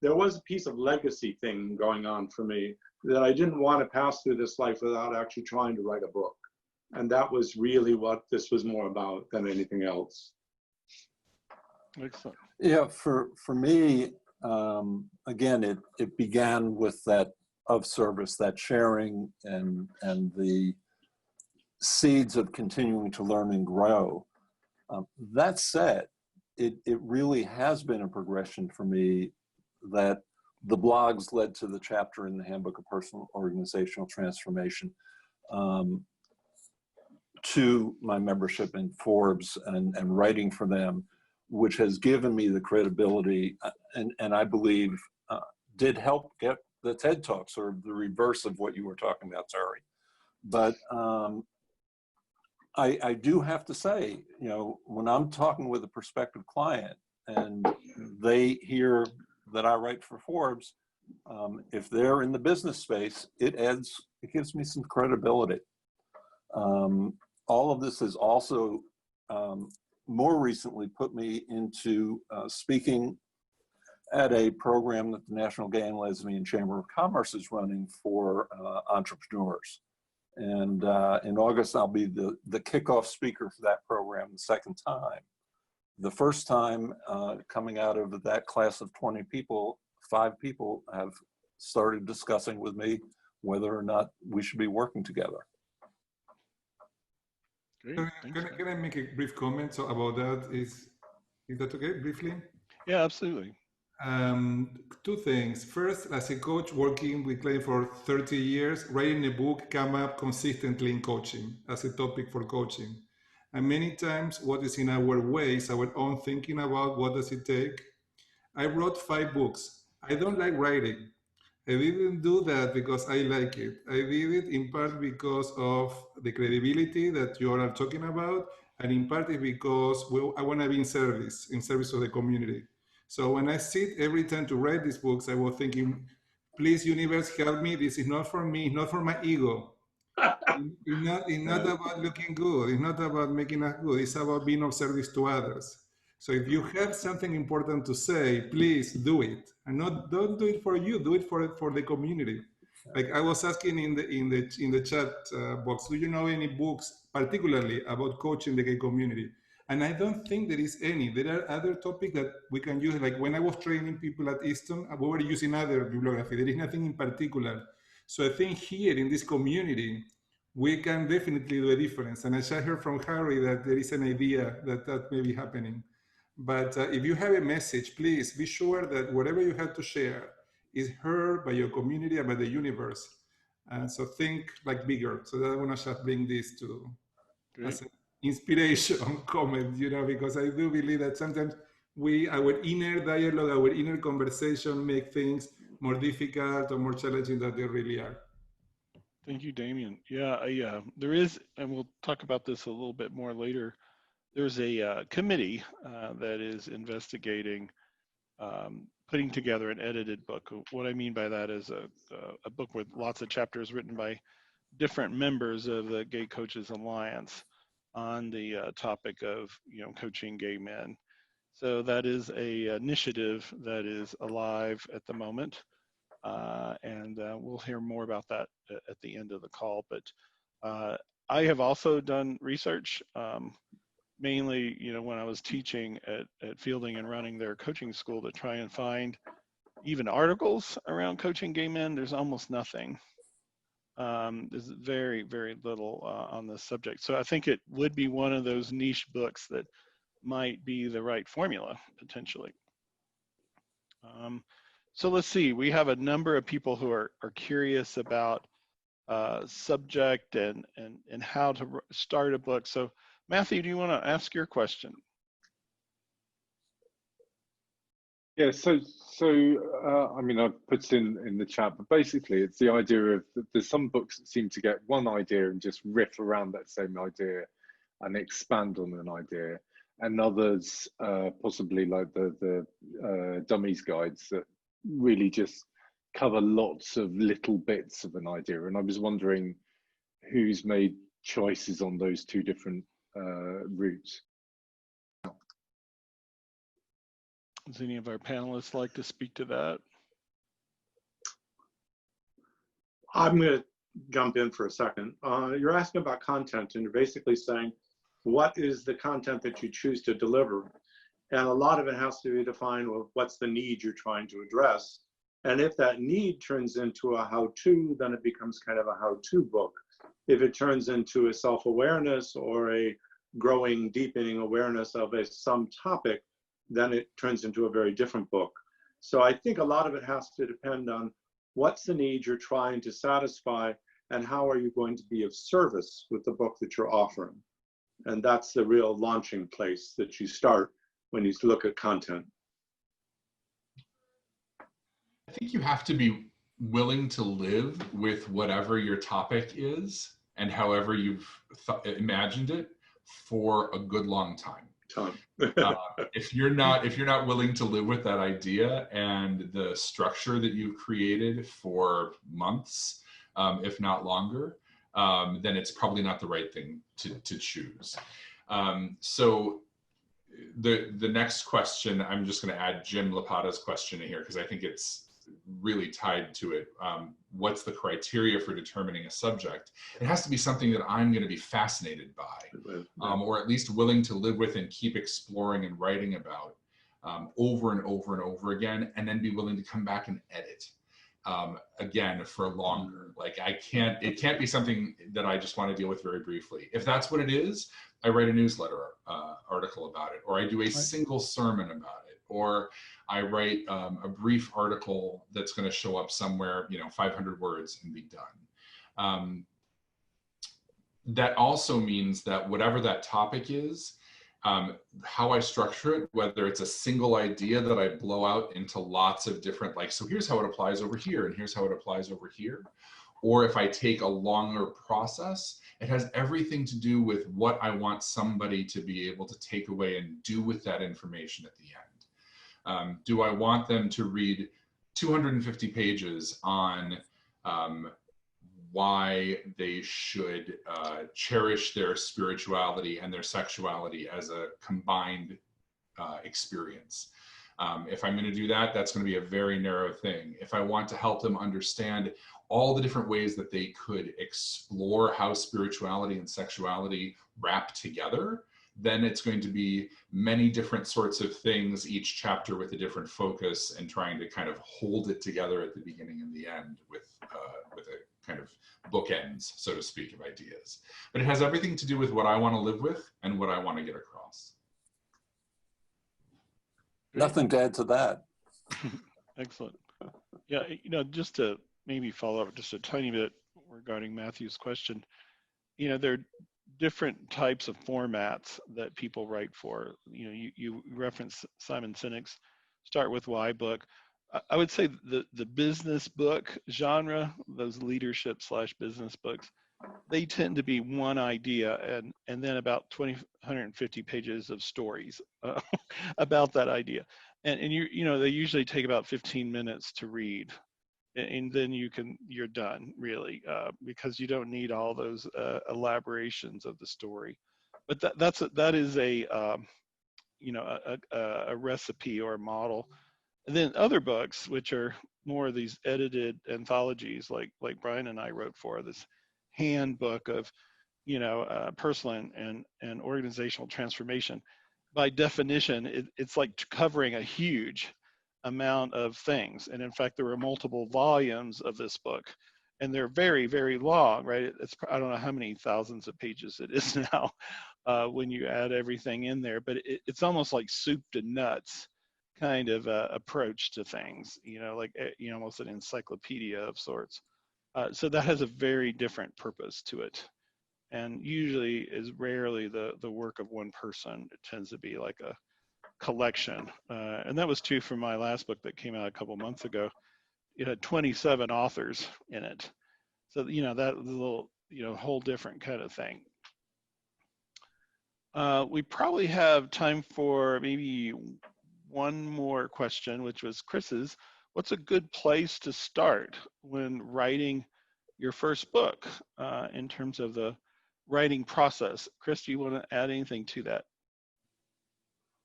There was a piece of legacy thing going on for me that I didn't want to pass through this life without actually trying to write a book. And that was really what this was more about than anything else. Excellent. Yeah, for me, again, it began with that of service, that sharing, and the seeds of continuing to learn and grow. That said, it really has been a progression for me that the blogs led to the chapter in the Handbook of Personal Organizational Transformation, to my membership in Forbes and writing for them, which has given me the credibility and I believe did help get the TED Talk, sort of the reverse of what you were talking about, Terry. But I do have to say, you know, when I'm talking with a prospective client and they hear that I write for Forbes, if they're in the business space, it gives me some credibility. All of this has also more recently put me into speaking at a program that the National Gay and Lesbian Chamber of Commerce is running for entrepreneurs. And in August, I'll be the kickoff speaker for that program the second time. The first time coming out of that class of 20 people, 5 people have started discussing with me whether or not we should be working together. Great. Can I make a brief comment about that? Is that okay, briefly? Yeah, absolutely. 2 things. First, as a coach working with clients for 30 years, writing a book came up consistently in coaching as a topic for coaching. And many times what is in our way is our own thinking about what does it take. I wrote 5 books. I don't like writing. I didn't do that because I like it. I did it in part because of the credibility that you are talking about, and in part is because I want to be in service of the community. So when I sit every time to write these books, I was thinking, please, universe, help me. This is not for me, not for my ego. It's not about looking good. It's not about making us good. It's about being of service to others. So if you have something important to say, please do it. And don't do it for you. Do it for the community. Like I was asking in the chat box, do you know any books particularly about coaching the gay community? And I don't think there is any. There are other topics that we can use. Like when I was training people at Easton, we were using other bibliography. There is nothing in particular. So I think here in this community, we can definitely do a difference. And I just heard from Harry that there is an idea that may be happening. But if you have a message, please be sure that whatever you have to share is heard by your community and by the universe. So think like bigger. So I want to just bring this to as an inspiration comment, you know, because I do believe that sometimes our inner dialogue, our inner conversation make things more difficult or more challenging than they really are. Thank you, Damien. Yeah, there is, and we'll talk about this a little bit more later. There's a committee that is investigating putting together an edited book. What I mean by that is a book with lots of chapters written by different members of the Gay Coaches Alliance on the topic of, you know, coaching gay men. So that is a initiative that is alive at the moment. And we'll hear more about that at the end of the call. But I have also done research, mainly, you know, when I was teaching at Fielding and running their coaching school to try and find even articles around coaching gay men. There's almost nothing. There's very, very little on this subject. So I think it would be one of those niche books that might be the right formula, potentially. So let's see, we have a number of people who are curious about subject and how to start a book. So Matthew, do you want to ask your question? Yeah, so I mean, I've put it in the chat, but basically it's the idea of there's some books that seem to get one idea and just riff around that same idea and expand on an idea, and others, possibly like the dummies guides, that really just cover lots of little bits of an idea. And I was wondering who's made choices on those 2 different routes. Does any of our panelists like to speak to that? I'm going to jump in for a second. You're asking about content, and you're basically saying, what is the content that you choose to deliver? And a lot of it has to be defined with what's the need you're trying to address. And if that need turns into a how-to, then it becomes kind of a how-to book. If it turns into a self-awareness or a growing, deepening awareness of some topic, then it turns into a very different book. So I think a lot of it has to depend on what's the need you're trying to satisfy and how are you going to be of service with the book that you're offering. And that's the real launching place that you start when you look at content. I think you have to be willing to live with whatever your topic is and however you've imagined it for a good long time. If you're not willing to live with that idea and the structure that you've created for months, if not longer, then it's probably not the right thing to choose. So the next question, I'm just going to add Jim Lapata's question in here because I think it's really tied to it. What's the criteria for determining a subject? It has to be something that I'm going to be fascinated by, or at least willing to live with and keep exploring and writing about over and over and over again, and then be willing to come back and edit again for longer. Like it can't be something that I just want to deal with very briefly. If that's what it is, I write a newsletter article about it, or I do a single sermon about it, or I write a brief article that's going to show up somewhere, 500 words and be done. That also means that whatever that topic is, how I structure it, whether it's a single idea that I blow out into lots of different, so here's how it applies over here, and here's how it applies over here. Or if I take a longer process, it has everything to do with what I want somebody to be able to take away and do with that information at the end. Do I want them to read 250 pages on why they should cherish their spirituality and their sexuality as a combined experience? If I'm going to do that, that's going to be a very narrow thing. If I want to help them understand all the different ways that they could explore how spirituality and sexuality wrap together, then it's going to be many different sorts of things, each chapter with a different focus, and trying to kind of hold it together at the beginning and the end with a kind of bookends, so to speak, of ideas. But it has everything to do with what I want to live with and what I want to get across. Nothing to add to that. Excellent. Yeah, just to maybe follow up just a tiny bit regarding Matthew's question, there are different types of formats that people write for. You reference Simon Sinek's Start With Why book. I would say the business book genre, those leadership / business books, they tend to be one idea and then about 150 pages of stories about that idea. And they usually take about 15 minutes to read. And then you're done, really, because you don't need all those elaborations of the story. But that is a recipe or a model. And then other books, which are more of these edited anthologies, like Brian and I wrote for, this handbook of personal and organizational transformation. By definition, it's like covering a huge amount of things. And in fact, there were multiple volumes of this book, and they're very, very long, right? I don't know how many thousands of pages it is now when you add everything in there, but it's almost like soup to nuts kind of approach to things, almost an encyclopedia of sorts. So that has a very different purpose to it, and usually is rarely the work of one person. It tends to be like a collection, and that was true for my last book that came out a couple months ago. It had 27 authors in it, so that was a little whole different kind of thing. We probably have time for maybe one more question, which was Chris's. What's a good place to start when writing your first book in terms of the writing process? Chris, do you want to add anything to that?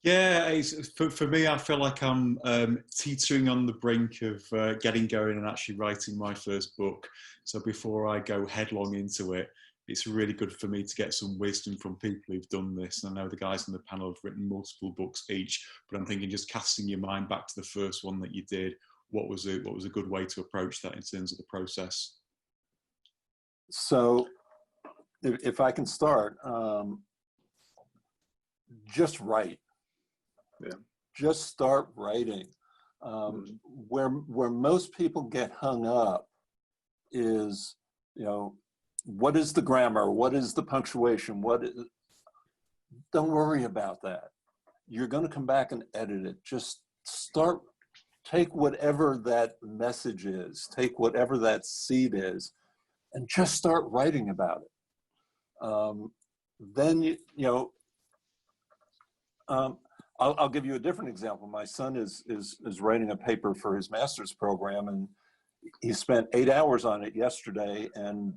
Yeah, for me, I feel like I'm teetering on the brink of getting going and actually writing my first book. So before I go headlong into it, it's really good for me to get some wisdom from people who've done this. And I know the guys on the panel have written multiple books each, but I'm thinking just casting your mind back to the first one that you did, what was a good way to approach that in terms of the process? So if I can start, just write. Yeah. Just start writing. Where most people get hung up is, what is the grammar? What is the punctuation? Don't worry about that. You're going to come back and edit it. Just take whatever that message is, take whatever that seed is, and just start writing about it. Then, I'll give you a different example. My son is writing a paper for his master's program, and he spent 8 hours on it yesterday, and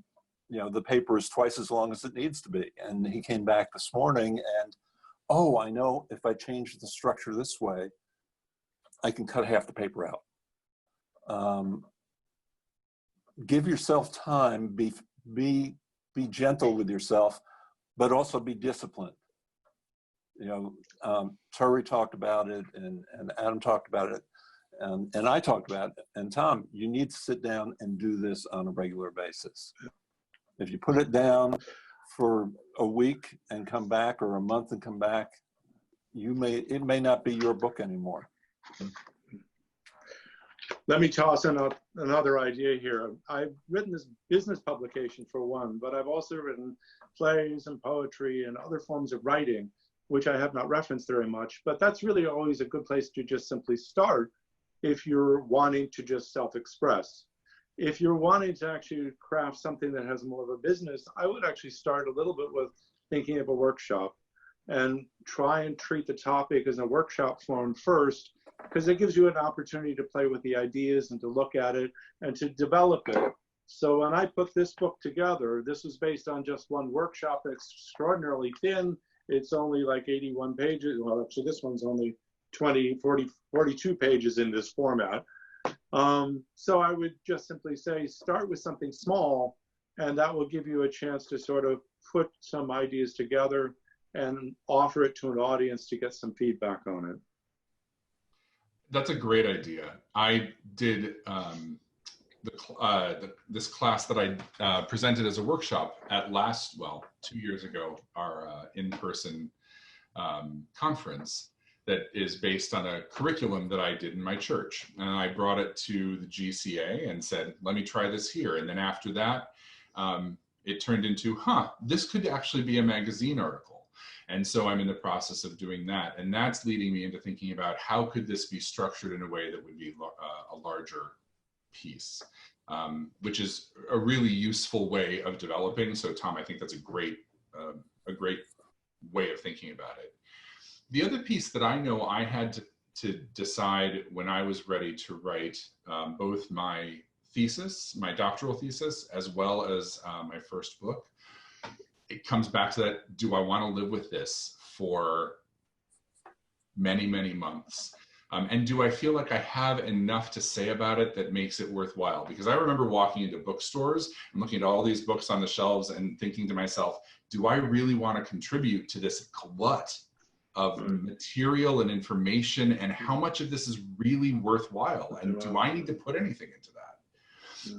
the paper is twice as long as it needs to be. And he came back this morning and, oh, I know if I change the structure this way, I can cut half the paper out. Give yourself time, be gentle with yourself, but also be disciplined. Turi talked about it, and Adam talked about it, and I talked about it. And Tom, you need to sit down and do this on a regular basis. If you put it down for a week and come back, or a month and come back, it may not be your book anymore. Let me toss in another idea here. I've written this business publication for one, but I've also written plays and poetry and other forms of writing, which I have not referenced very much, but that's really always a good place to just simply start if you're wanting to just self-express. If you're wanting to actually craft something that has more of a business, I would actually start a little bit with thinking of a workshop and try and treat the topic as a workshop form first, because it gives you an opportunity to play with the ideas and to look at it and to develop it. So when I put this book together, this was based on just one workshop that's extraordinarily thin. It's only like 81 pages. Well, actually, this one's only 42 pages in this format. So I would just simply say, start with something small, and that will give you a chance to sort of put some ideas together and offer it to an audience to get some feedback on it. That's a great idea. I did this class that I presented as a workshop at 2 years ago, our in-person conference that is based on a curriculum that I did in my church. And I brought it to the GCA and said, let me try this here. And then after that, it turned into, this could actually be a magazine article. And so I'm in the process of doing that. And that's leading me into thinking about how could this be structured in a way that would be a larger piece, which is a really useful way of developing. So Tom, I think that's a great way of thinking about it. The other piece that I know I had to decide when I was ready to write both my thesis, my doctoral thesis, as well as my first book, it comes back to that, do I want to live with this for many, many months? And do I feel like I have enough to say about it that makes it worthwhile? Because I remember walking into bookstores and looking at all these books on the shelves and thinking to myself, do I really want to contribute to this glut of material and information, and how much of this is really worthwhile? And do I need to put anything into that?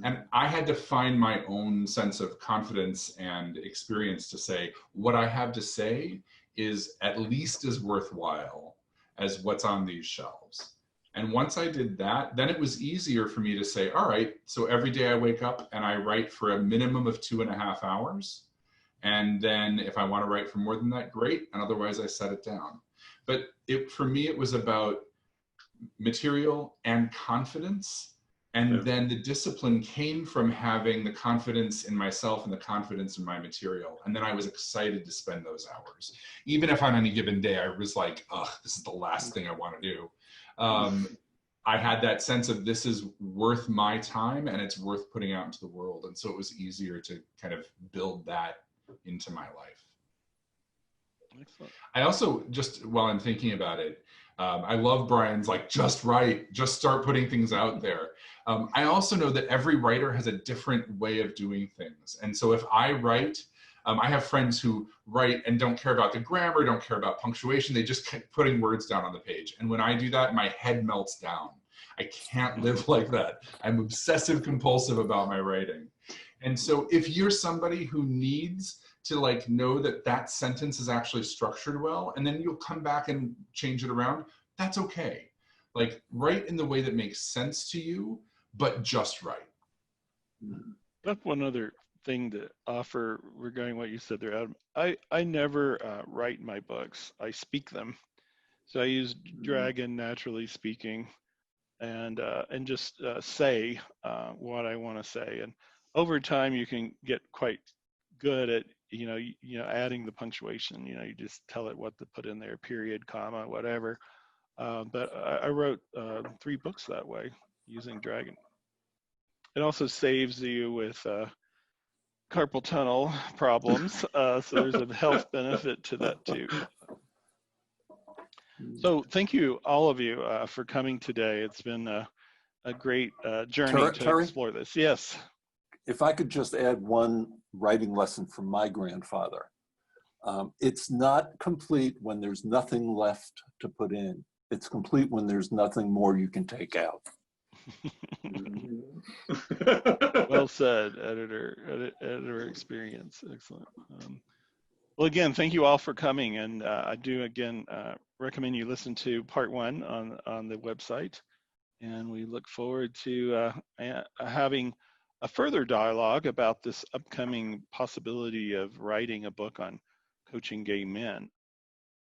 And I had to find my own sense of confidence and experience to say, what I have to say is at least as worthwhile as what's on these shelves. And once I did that, then it was easier for me to say, all right, so every day I wake up and I write for a minimum of 2.5 hours. And then if I want to write for more than that, great. And otherwise I set it down. But for me, it was about material and confidence. And then the discipline came from having the confidence in myself and the confidence in my material. And then I was excited to spend those hours. Even if on any given day, I was like, oh, this is the last thing I want to do. I had that sense of this is worth my time and it's worth putting out into the world. And so it was easier to kind of build that into my life. Excellent. I also, just while I'm thinking about it, I love Brian's like, just write, just start putting things out there. I also know that every writer has a different way of doing things. And so if I write, I have friends who write and don't care about the grammar, don't care about punctuation. They just keep putting words down on the page. And when I do that, my head melts down. I can't live like that. I'm obsessive compulsive about my writing. And so if you're somebody who needs to like know that that sentence is actually structured well, and then you'll come back and change it around, that's okay. Like, write in the way that makes sense to you, but just write. That's one other thing to offer regarding what you said there, Adam. I never write my books. I speak them. So I use Dragon Naturally Speaking, and just say what I want to say. And over time, you can get quite good at adding the punctuation. You just tell it what to put in there, period, comma, whatever. But I wrote 3 books that way using Dragon. It also saves you with carpal tunnel problems, so there's a health benefit to that too. So thank you, all of you, for coming today. It's been a great journey to explore this. Yes. If I could just add one writing lesson from my grandfather. It's not complete when there's nothing left to put in. It's complete when there's nothing more you can take out. Well said, editor experience. Excellent. Well, again, thank you all for coming. And I do, again, recommend you listen to part 1 on the website. And we look forward to having a further dialogue about this upcoming possibility of writing a book on coaching gay men.